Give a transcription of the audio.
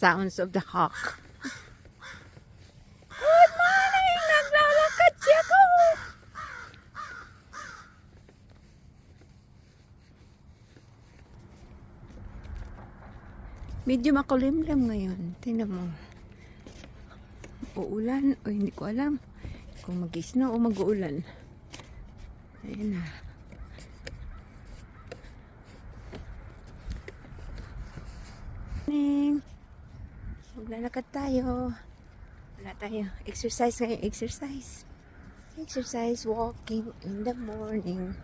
sounds of the hawk. Good morning! Naglalakad siya ko! Medyo makulimlim ngayon. Tingnan mo. Uulan o hindi ko alam kung mag-snow o mag-uulan. Ayan na. Maglalakad tayo. Wala tayo. Exercise ngayon. Exercise. Exercise walking in the morning.